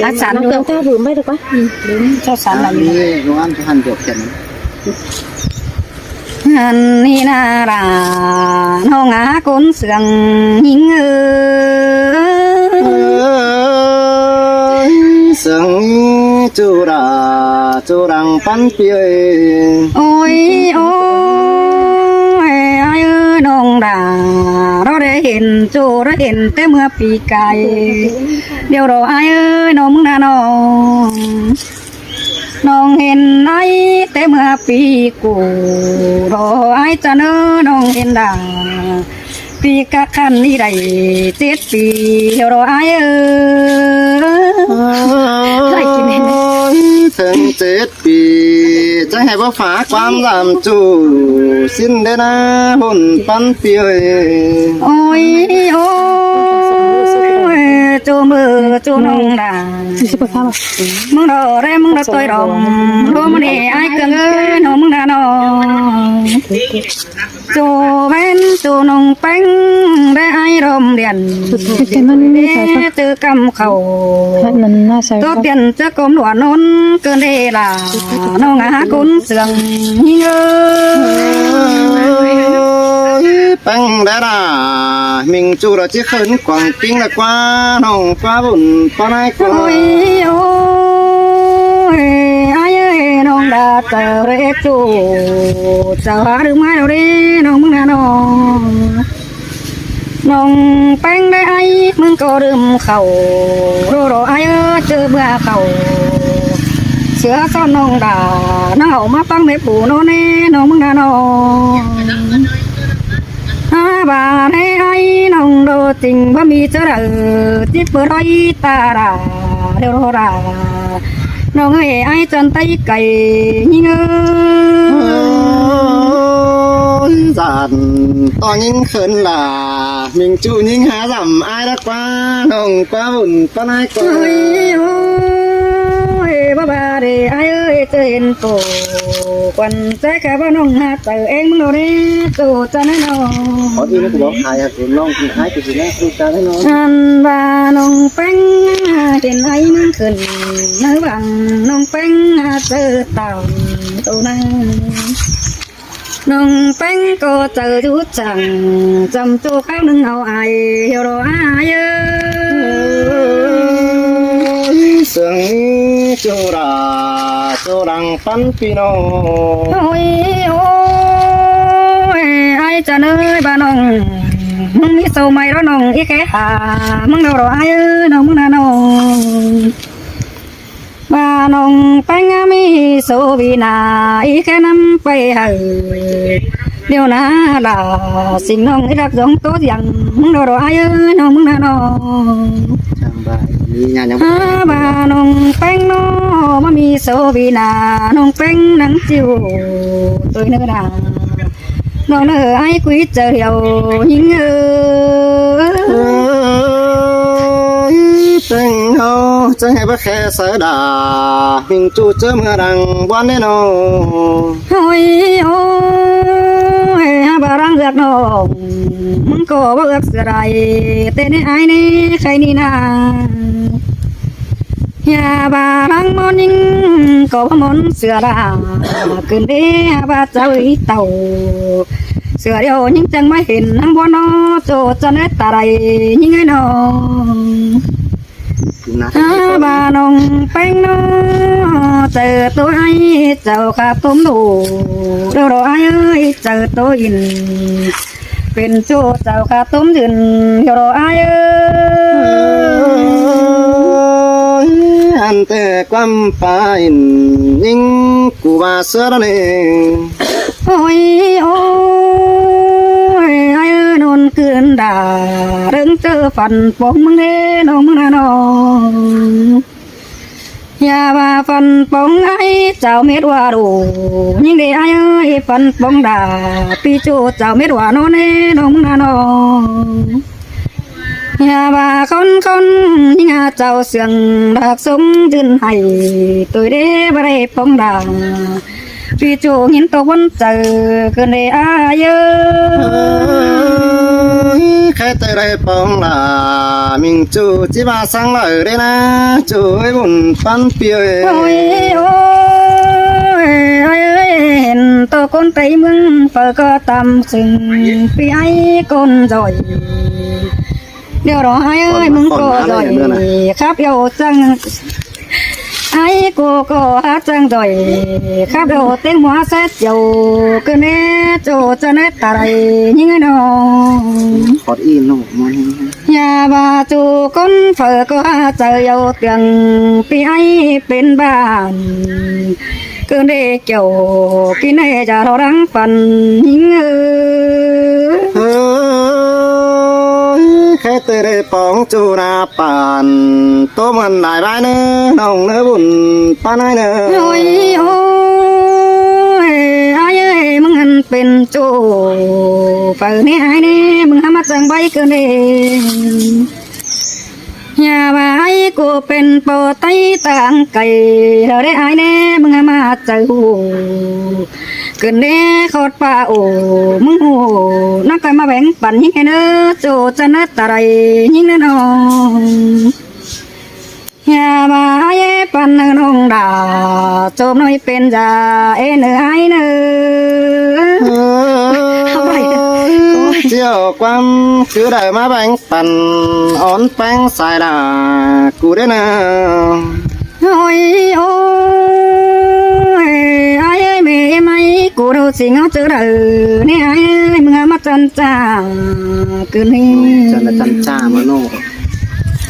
รักษา nó kêu theo vừa mới được quá đúng cho sản là đi đồ ăn cho hành được chân hàn ni na ra nó ngã cốn sườn nhìn sương chu đằng bắn piơi ôi ôi ai ơi nông đà đó để hiện chỗ đó hiện tới mưa pì cài điều đó ai ơi nông đà nông hiện ai tới mưa pì cụ đó ai cho nó nông hiện đà pì các khăn đi đầy chết pì điều đó ai ơi thường chết vì chẳng hay có phá quan làm chủ xin đến na hồn bắn piơi ôi ôi chú mưa chú nông đà mong đồ đây mong đồ tôi đồng đồ mà để ai cần ơi nó mong đà nó chú bên chú nông bánh để ai rôm điện để từ cầm khẩu tốt tiền cho công đùa nôn cơn đây là nó ngã cún sườn bánh đã là mình chủ là chiếc khấn quảng kinh là qua nồng qua bùn qua ai qua ôi ôi ai ơi nông đã chờ đấy chú chờ hóa được mai đâu đi nông mừng nông bánh đấy ai mừng có đơm khẩu đồ ai ơi chưa bữa khẩu sữa son nông đã nó hậu má băng mẹ phủ nó nè nông mừng bà này ai nông đồ tình ba mi chớ đờ tiếp bữa đôi ta đà đều đồ đà nông ơi ai chân tay cày như giàn to những khấn là mình chủ những há giảm ai đã qua nồng qua bùn qua ai qua ôi ôi bà để ai ơi tên cổ quần trái cả bao nông hạt từ em nó đi tổ cho nó có gì nó cũng bảo hại thì nông thì hái thì nó không cho nó ăn và nông bánh trên ấy nó khẩn nó bằng nông bánh từ tàu tổ năng nông bánh có từ chút chẳng chăm chú khác nâng nào ai hiểu đó ai ơi sương chu đằng bắn pino ôi ôi ai cha ơi bà nông mong đi sâu mày đó nông ít cái hà mong đâu rồi ai ơi nông mong nông bà nông bánh mi sâu vì na ít cái năm bay hờ điều na là xin nông ít đặc giống tốt rằng mong đâu rồi ai ơi nông mong nông bà nông bánh nó mà mi sâu vì na nông bánh nắng chiều tôi nữa là nó nỡ ai quý chờ hiểu những tình hậu chẳng hay bắt khe sở đà mình chủ chớ mưa đằng quan đến nó ôi ôi bà đang giật nó mong có bác ước sửa đại tên ai nè khai ni na nhà bà đang món nhưng có món sửa đà cơn đế bà cháu ý tàu sửa điều nhưng chẳng mấy hình năm bữa nó cho chân hết ta đây những cái nó bà nông bánh nó chờ tôi ai chờ khá tôm đủ đâu đó ai ơi chờ tôi in bên chỗ chờ khá tôm dừng đâu đó ai ơi anh tê quăm phải nhưng cụ bà sữa đó nè ôi ôi ai ơi nôn cơn đà đứng chờ phần bóng măng đê nông măng nó nhà bà phần bóng ai chào mét hoa đủ nhưng để ai ơi phần bóng đà pi chỗ chào mét hoa nó nè nông măng nó nhà bà con nhưng chào sườn đặc sống chân hay tôi đế bà đây bóng đà พี่จูหินตะวันเจอกันในอายแค่เตยไรปองลามิงจูจิบาสังเลยเรนะจูให้บุญปันเปียว โอ้ยโอ้ยเห็นตัวคนไตมึงเปิดก็ตำซึ่งพี่ไอ้คนจ่อยเดี๋ยวรอให้มึงก็จ่อยครับโยจังไอ้กูก็หาจังจ่อยครับโยเต็งหัวเสร็จโยก็เน่โจจะเน่ตาไรยิ่งน้อง ขอดอีนหนูมัน อย่าว่าจูคนเฟอก็หาเจอโยเตียงพี่ไอ้เป็นบ้านก็เน่เกี่ยวกินให้จะรอรังปันยิ่งแค่เตยไรปองจูนาปานตัวมันได้บ้านเนน้องเนื้อบุญปานเน โอ้ยโอ้ยไอ้มึงหันเป็นจูเปิดนี่ไอ้นี่มึงหามาจังใบก็เน่อย่าว่าไอ้กูเป็นโปรไตต่างไก่เราได้ไอ้เน่มึงหามาเจอเกินเน่ขอดป่าโอ้มึงโอ้นักไก่มาแบ่งปันยิ่งไงเนอะโจจะนัดอะไรยิ่งเนอะน้องอย่ามาไอ้ปันน้องด่าโจมน้อยเป็นจ่าเนอไอ้เนอ เจียวความคือได้มาแบ่งปันอ่อนแป้งสายดากูได้นะ โอ้ยโอ้ยไอ้แม่ไม่กูดูสิงเอาเจอเด้อเนี่ยไอ้มึงมาจันจ้าคืนนี้ จันจันจ้ามาโน่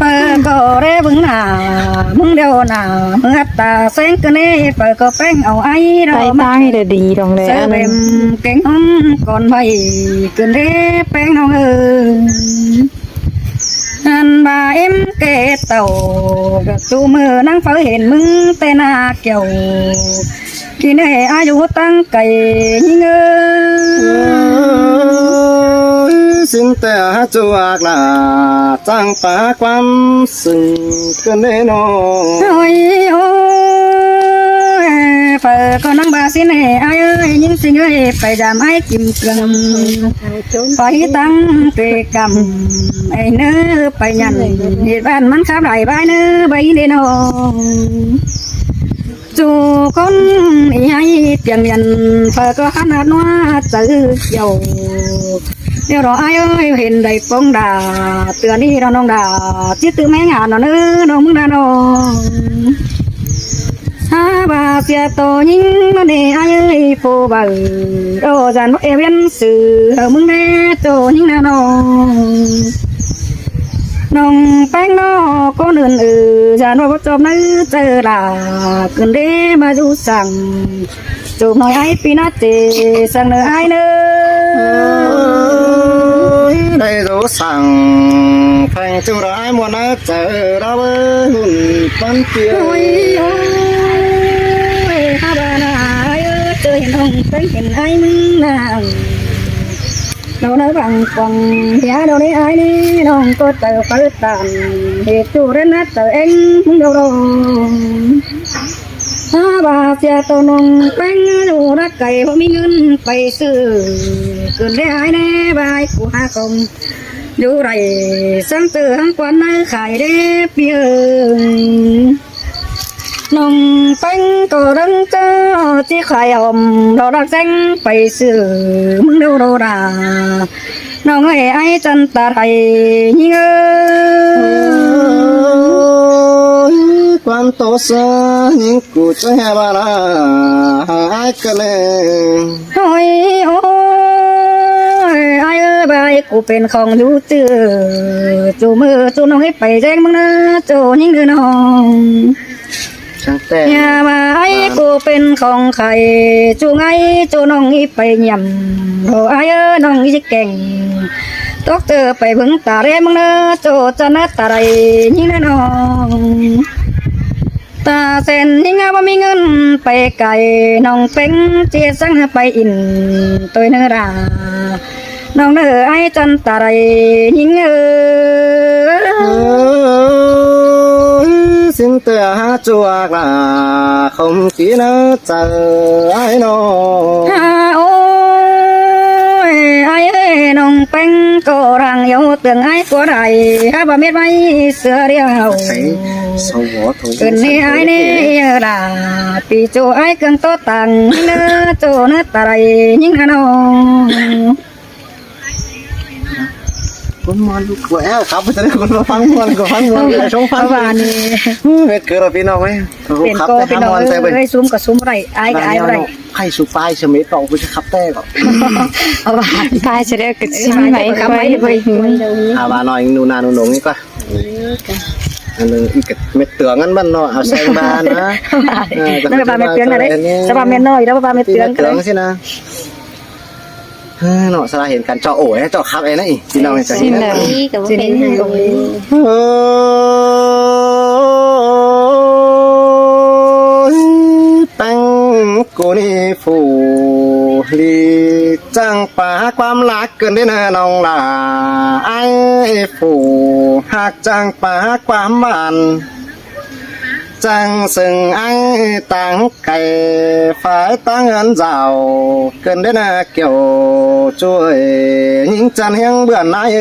เปิดก็เร่บึงหน้ามึงเดียวหน้ามึงอัตตาเส้นคืนนี้เปิดก็แป้งเอาไอ้เรา ใส่ มา ตาให้ได้ดีตรงเลย เจอ อัน เบ็ นั้น มเก่งอ้อมก่อนไปคืนนี้แป้งน้องอันบ่าเอ็มเกตเต่าจูมือนั่งเฝ้าเห็นมึงแต่หน้าเกี่ยวกินให้อายุตั้งไก่ยิงสินแต่จวกลาจังปาความสึงกันได้นอ โอ้ยโอ้ยเปิดก็นั่งบาสิเน่ไอ้เอ้ยยิงสิเอ้ยไปจามไอ้กิมเกลือไปตั้งเกกำไอ้เนื้อไปยันเหตุบ้านมันขับไหลไปเนื้อไปเดนอจูคนอีไอ้เตียงยันเปิดก็ขนาดว่าเจอเกี่ยวเดี๋ยวรอไอ้เอ้ยเห็นได้ปองดาเตือนนี่เราน้องดาจิตตื่นแม่งานเนาะเนื้อน้องมึงดาน้องฮาบาเสียโตยิงมาเนไอ้เอ้ยโฟบ่โอ้จันว่าเอเวนสื่อมึงแน่โตยิงนาน้องน้องแป้งนอก็เนินจันว่าจบนั้นเจอลาขึ้นเดมาดูสั่งจูบหน่อยไอ้ปีนัดเจสั่งเนื้อไอ้เนื้อ ได้รู้สั่งแข่งจุร้ายมัวน่าเจอเราหุ่นปันเปียว โอ้ยโอ้ยข้าบ้านไอ้เจอเห็นห้องเป็นเห็นไอ้มึงน่ะเราเนื้อบังฟังเฮียเราได้ไอ้นี่น้องก็เจอเปิดตามเหตุจูเรนนัดเจอเอ็งมึงเดียวเราถ้าบาเสียตัวนงเป็นดูรักไก่เพราะมีเงินไปซื้อเกินได้ไอ้แน่บายกูหาคงอยู่ไรสังเตือนกว่านั้นขายได้เพียงน้องเป็นก็รังเจ้าที่ขายอมเรารักแจ้งไปซื้อมึงดูเราด่าน้องไอ้จันตาไทยยิ่งความโตเสยิ่งกูจะให้บาลาหายกันเลย โอ้ยโอ้ยไอ้ใบกูเป็นของอยู่เจือจูมือจูน้องให้ไปแจ้งมึงนะจูยิ่งเดือน้อง ช่างแต่ อย่ามาไอ้กูเป็นของใครจูไงจูน้องให้ไปยำโอ้ไอ้น้องจะเก่งตกเจอไปพึ่งตาเรมึงนะจูจะนัดตาไรยิ่งเดือน้องตาเส้นยิ่งว่ามีเงินไปไกลน้องเป็นเจียสังไปอินตัวเนื้อราน้องเนื้อไอ้จันตาไรยิ่ง xin tựa chuộc là không khí nó chờ ai nó ôi ai ơi nông bánh cô rằng yêu từng ai của đời bà biết mấy xưa điều thấy sau đó thôi cần đi ai đi là vì chỗ ai cần tốt tặng nữa chỗ nó tại những anh nó con mòn của em khắp bây giờ con phăng mòn sống phăng bà này biết cười là pin nào ấyเป็นโกเป็นน้องเอ้ยซุ้มกับซุ้มไรไอ้กับไอ้ไร ให้สุปายสมิธบอกว่าจะขับแต่ก็ เอาบ้าน ตายจะได้กระชิมไหมครับไม่ไปหิว bà nói nu na nu núng đi coi anhอีกเม็ดเตืองงั้นมันเนาะเอาใส่บ้านนะ นั่นเป็นบ้านเม็ดเตืองอะไรสบายเม็ดน้อยแล้วบ้านเม็ด ตี เตือง เม็ด กัน เตืองสินะเนาะสลาเห็นกันเจาะโอ๋เจาะครับไอ้นั่นอีกพี่น้องจะ ชิ เห็ ม น เลย กับเป็น ตั้งกูนี่ฟูลีจังป่าความรักเกินได้นะน้องล่ะไอ้ฟูหากจังป่าความหวานจังซึ่งไอ้ต่างไก่ฝ่ายตั้งเงินเจ้าเกินได้นะเกี่ยวช่วยยิงจันเฮียงเบื่อหน่าย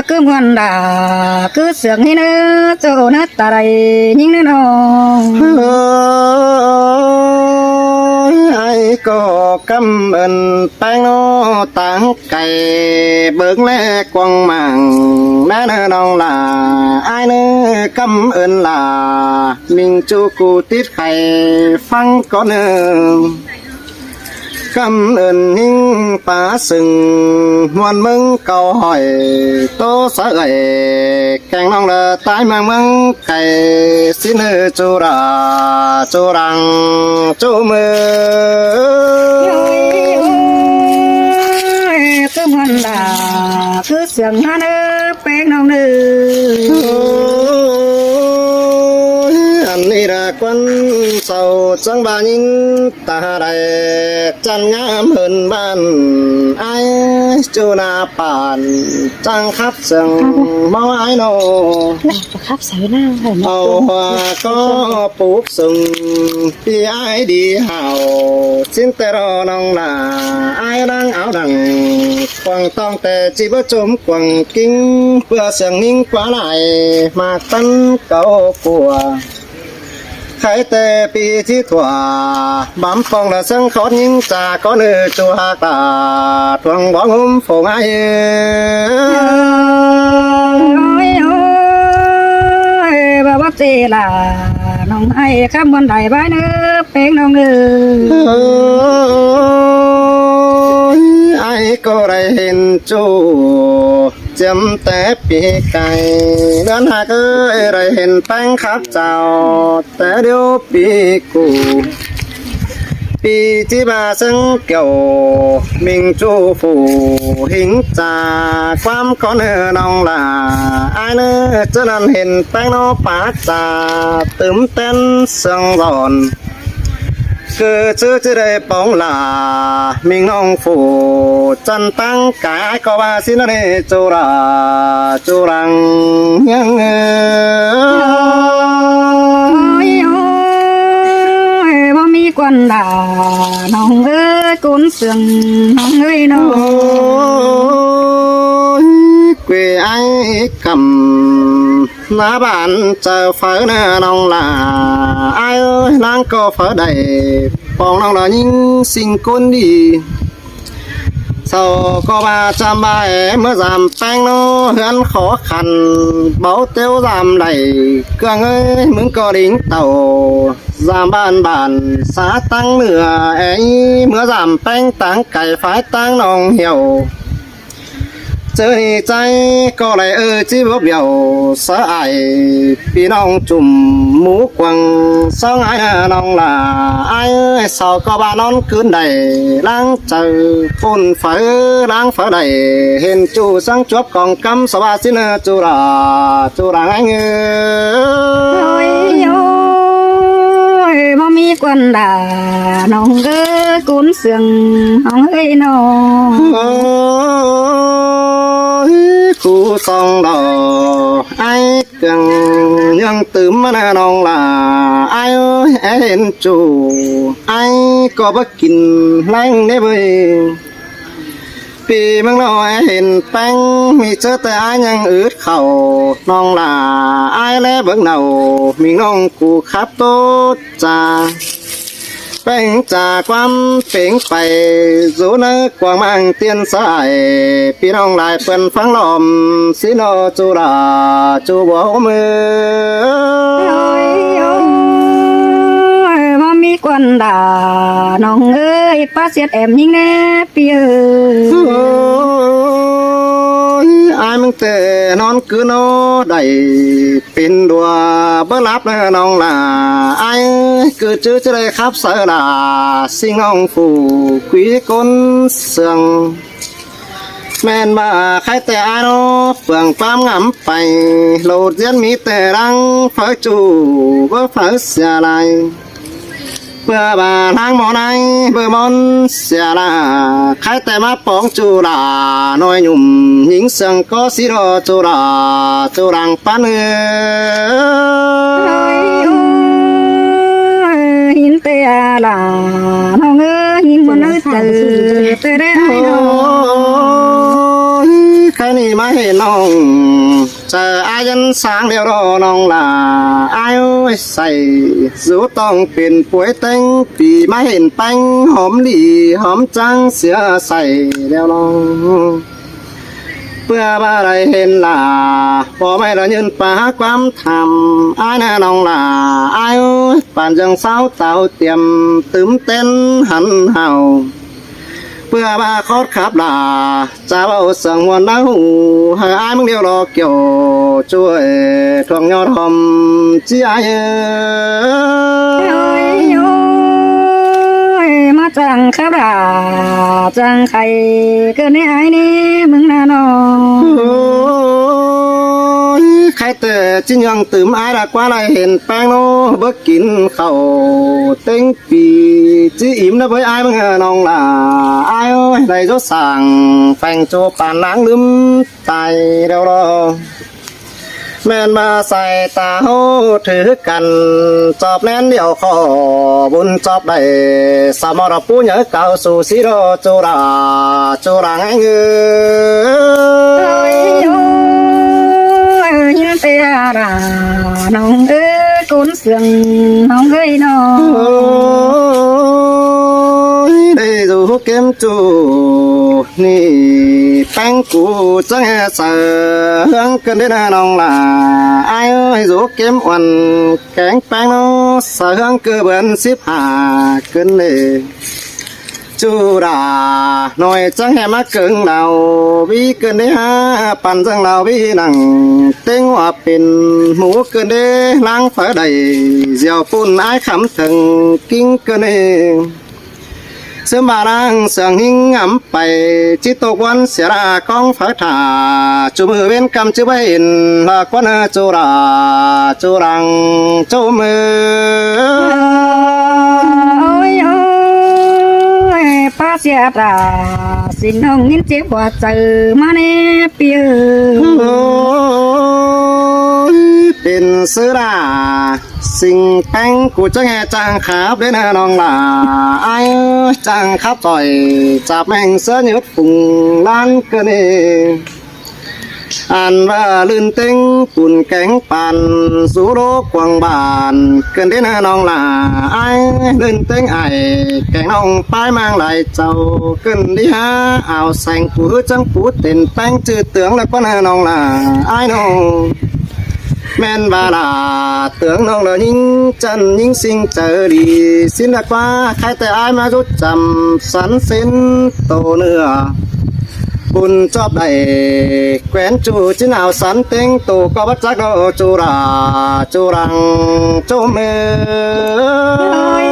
cứ muôn đà cứ sướng hay nữa chỗ nó ta đây những đứa nó ไอ้ก็กำเอินแป้งโนต่างไก่เบิ่งแลกวางมังแม่เนื้อน้องล่ะไอ้เนื้อกำเอินล่ะมิงจูกูติดไข่ฟังก่อนเนื้อกำเอินหิ้งป่าสึงมวนมึงเก่าหอยโตสะเอ่ยแกงน้องละตายเมืองมึงไก่สิเนื้อจูราจูรังจูมือ cứ muôn đà cứ sướng hay nữa bên nó nữa อันนี้ละควันเศร้าจังบานิงตาได้จันงามเหินบ้านไอ้จูนาป่านจังคับเสียงเมาไอ้โน ครับใส่หน้าเหรอ เอาหัวก็ปลูกส่งพี่ไอ้ดีเห่าสิ้นแต่รอน้องหน้าไอ้ดังเอาดังกวางต้องแต่จีบจมกวางกิ้งเพื่อเสียงนิ่งกว่าไหลมาตั้นเก่ากลัวใครแต่ปีที่ถั่วบัมปองละสังขอยิงจากก็เนื้อจัวตาทวงบ้องหุ่มฝงไอ้ ôi ôi bà bác sĩ là nông ai khắp muôn đại bãi nữa bên nó nữa ไอ้ก็ได้เห็นจูจำแต่ปีไก่เดินหากได้เห็นแป้งขับเจ้าแต่เดี๋ยวปีกูปีที่บาซึ่งเกี่ยวมิงจูฟูหิงจากความก่อนเนื้อน้องลาไอ้เนื้อจะนั้นเห็นแป้งนอปากจาตื่มเต้นเสียงร้อนคือชื่อจะได้ปองลามิงน้องฟูจันตั้งกายก็ว่าสินะเรจูราจูรังยัง ôi ôi bà mi quan đà nông ơi cuốn sườn nông ơi nó quê ai cầm lá bạn chờ phở nè nông là ai ơi đang có phở đầy bọn nông là những sinh côn đi sau có 300 em mới giảm bánh nó hơn khó khăn báo tiêu giảm đầy cường ơi muốn có đính tàu giảm bàn xã tăng nửa ấy mới giảm bánh tăng cày phải tăng nông hiểuเจอนี่ใจก็เลยจีบเบียวสะอายพี่น้องจุ่มหมูกวางสองไอ้น้องล่ะไอ้สาวก็บ้านนอนคืนใดล้างเจอฝุ่นเฝอล้างเฝอใดเห็นจูสังจวบกองกำสวัสดิ์เนจูราจูราไอ้เง ôi ôi bà mi quan đà nông ơi cuốn sườn nông ơi nó khu song đỏ ai cần nhưng từ mà nong là ai ơi em chủ ai có bất kín lanh đấy bơi vì mang nói ห็นแป้งมีเจอแต่aiยังอึดเข่าน้องlà ai lẽ bước đầu mìnhน้องกูครับโตจ้าแป้งจากความเป่งไปdù nó quang mang tiên sải พี่น้องหลายเปิ้นฟังลมสิโนจูดาจูบ่มือ mà mi quân đà nong ơi pa xiết em nhìn nè pia อายมึงแต่นอนคือโนได้เป็นดัวบ่รับนะน้องล่ะอายคือจื้อจะได้ครับเสือล่ะสิงน้องผู้คุยคนเสืองแม่นมาใครแต่อายโนเฟื่องความงำไปโลดเย็นมีแต่รังเผอจูบ่เผอเสียไรเพื่อบาทางหมอในเบอร์มอนเสียละใครแต่มาปองจูลาน้อยหนุ่มหญิงเสียงก็สิรอจูลาจูรังปันหินเตียล่ะน้องเอ้ยหินบนเอ้ยเตอได้ไอ้น้อง ใครนี่มาเห็นน้องเจออายันสางเดียวรอน้องล่ะอายใส่สูต้องเป็นป่วยเต็งปีมาเห็นแป้งหอมหลีหอมจังเสียใส่เดียวน้องเพื่อบ่ได้เห็นล่ะพอไม่ละยืนป่าความทำอายน่ะน้องล่ะอายป่านจังเศร้าเต่าเตรียมตื่มเต้นหันเห่าเพื่อมาคอดขับลาจะเอาสังวนเอาให้อายมึงเดียวรอเกี่ยวช่วยทวงยอดหอมจีอาย มาจังครับล่ะจังใครเกินในไอ้นี่มึงน่ะน้อง ใครแต่จินยังตื่มอายละกว่าไรเห็นแป้งโนบ่กินข้าวเต็งปีจีอิ่มนะเว้ยอายมึงน้องล่ะอายเอ้ยได้ยศสั่งแฟงโจปานล้างลืมตายเดี๋ยวรอแม่นมาใส่ตาเฮาถือกันจอบแน่นเดียวขอบุญจอบได้สมรภูเหนือเก่าสู่สิโรจูราจูรังเงือ หินเตียล่ะน้องเอ้ยกุนเสียงน้องเอ้ยน้อง ได้ดูเกมจูนี่แป้งกูจังเสืองกันได้น้องล่ะอายเอ้ยดูเกมวันแข็งแป้งน้องเสืองเกือบ15กันเลยจูราหน่อยจังแหมาเกิงเราวิเกินได้ปั่นจังเราวินังเต็งว่าเป็นหมูเกินได้ล้างฝาใดเจียวปุ่นอายคำถึงกิ้งเกินได้เสื้อมาลังเสียงหิงงำไปจิตตกวันเสียรากองฝาถาจูมือเว้นกำจูใบอินลากวันจูราจูรังจูมือ ป้าเสียตาสิน้องยินเจ็บว่าเจอมาแน่เปีย เป็นเสือดาสิ่งแป้งกูจะแง่จังขับได้นะน้องล่ะไอ้จังขับต่อยจับแม่งเสือหยุดปุ่งล้านเกินเองอันว่าลื่นเต็งปุ่นแกงปันสู่โลกกวางบานเกินได้นะน้องล่ะไอ้ลื่นเต็งไอ้แกงน้องป้ายมังไหลเจ้าเกินดีฮะเอาแสงปูจังปูเต็นแป้งจืดเตืองแล้วก็นะน้องล่ะไอ้น้องแม่นบาลาเตืองน้องเรายิ่งจันยิ่งสิ่งเจอดีสินละกว่าใครแต่อายมาจุดจำสันเส้นโตเนื้อบุญจอบได้แขวนจูจินเอาสันเต็งโตก็บัดจักเราจูราจูรังจูเม โอ้ย